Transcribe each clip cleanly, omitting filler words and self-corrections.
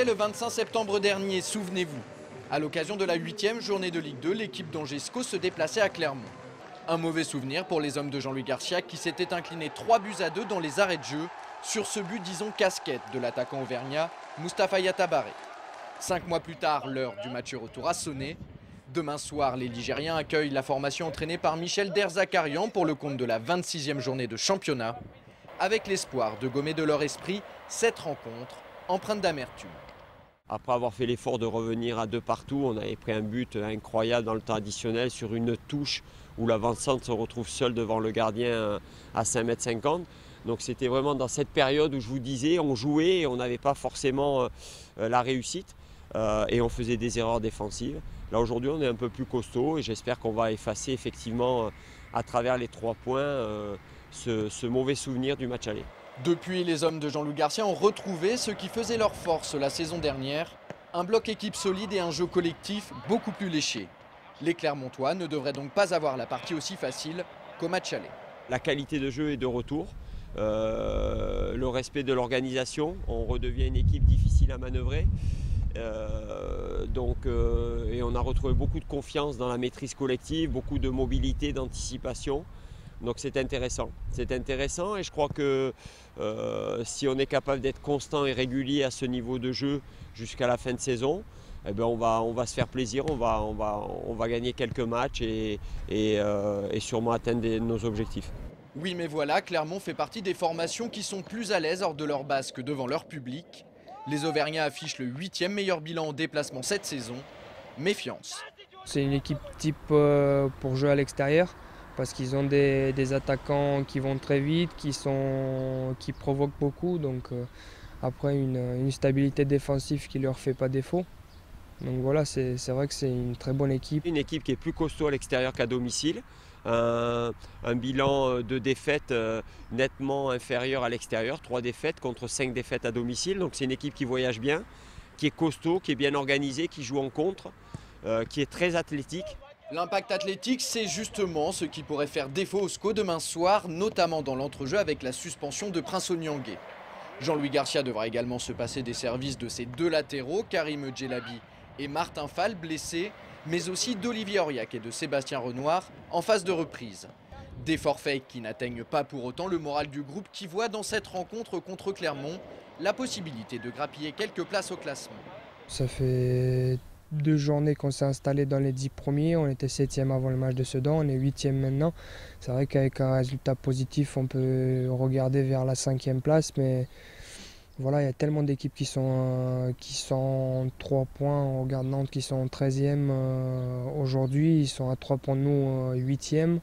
C'était le 25 septembre dernier, souvenez-vous. À l'occasion de la 8e journée de Ligue 2, l'équipe d'Angesco se déplaçait à Clermont. Un mauvais souvenir pour les hommes de Jean-Louis Garcia qui s'étaient inclinés 3-2 dans les arrêts de jeu sur ce but, disons, casquette de l'attaquant auvergnat Mustapha Yatabaré. 5 mois plus tard, l'heure du match retour a sonné. Demain soir, les Ligériens accueillent la formation entraînée par Michel Derzakarian pour le compte de la 26e journée de championnat, avec l'espoir de gommer de leur esprit cette rencontre empreinte d'amertume. Après avoir fait l'effort de revenir à 2 partout, on avait pris un but incroyable dans le temps additionnel sur une touche où l'avancante se retrouve seule devant le gardien à 5,50 m. Donc c'était vraiment dans cette période où je vous disais, on jouait et on n'avait pas forcément la réussite et on faisait des erreurs défensives. Là aujourd'hui on est un peu plus costaud et j'espère qu'on va effacer effectivement à travers les 3 points ce mauvais souvenir du match aller. Depuis, les hommes de Jean-Louis Garcia ont retrouvé ce qui faisait leur force la saison dernière, un bloc équipe solide et un jeu collectif beaucoup plus léché. Les Clermontois ne devraient donc pas avoir la partie aussi facile qu'au match aller. La qualité de jeu est de retour, le respect de l'organisation, on redevient une équipe difficile à manœuvrer. Et on a retrouvé beaucoup de confiance dans la maîtrise collective, beaucoup de mobilité, d'anticipation. Donc c'est intéressant et je crois que si on est capable d'être constant et régulier à ce niveau de jeu jusqu'à la fin de saison, eh bien on va se faire plaisir, on va gagner quelques matchs et sûrement atteindre nos objectifs. Oui, mais voilà, Clermont fait partie des formations qui sont plus à l'aise hors de leur base que devant leur public. Les Auvergnats affichent le 8e meilleur bilan en déplacement cette saison. Méfiance. C'est une équipe type pour jouer à l'extérieur, parce qu'ils ont des attaquants qui vont très vite, qui provoquent beaucoup. Donc après une stabilité défensive qui ne leur fait pas défaut. Donc voilà, c'est vrai que c'est une très bonne équipe. Une équipe qui est plus costaud à l'extérieur qu'à domicile. Un bilan de défaites nettement inférieur à l'extérieur, 3 défaites contre 5 défaites à domicile. Donc c'est une équipe qui voyage bien, qui est costaud, qui est bien organisée, qui joue en contre, qui est très athlétique. L'impact athlétique, c'est justement ce qui pourrait faire défaut au SCO demain soir, notamment dans l'entrejeu avec la suspension de Prince Onyangé. Jean-Louis Garcia devra également se passer des services de ses 2 latéraux, Karim Djelabi et Martin Fall blessés, mais aussi d'Olivier Auriac et de Sébastien Renoir en phase de reprise. Des forfaits qui n'atteignent pas pour autant le moral du groupe qui voit dans cette rencontre contre Clermont la possibilité de grappiller quelques places au classement. Ça fait 2 journées qu'on s'est installé dans les 10 premiers, on était 7e avant le match de Sedan, on est 8e maintenant. C'est vrai qu'avec un résultat positif, on peut regarder vers la 5e place, mais voilà, il y a tellement d'équipes qui sont 3 points. On regarde Nantes qui sont 13e aujourd'hui, ils sont à 3 points de nous, 8e.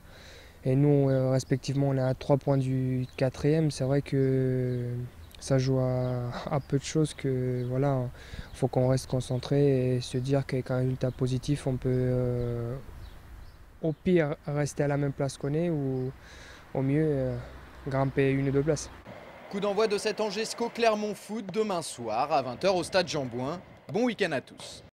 Et nous, respectivement, on est à 3 points du 4e. C'est vrai que ça joue à peu de choses que voilà, faut qu'on reste concentré et se dire qu'avec un résultat positif, on peut au pire rester à la même place qu'on est ou au mieux grimper 1 ou 2 places. Coup d'envoi de cet Angesco Clermont Foot demain soir à 20 h au stade Jean-Bouin. Bon week-end à tous.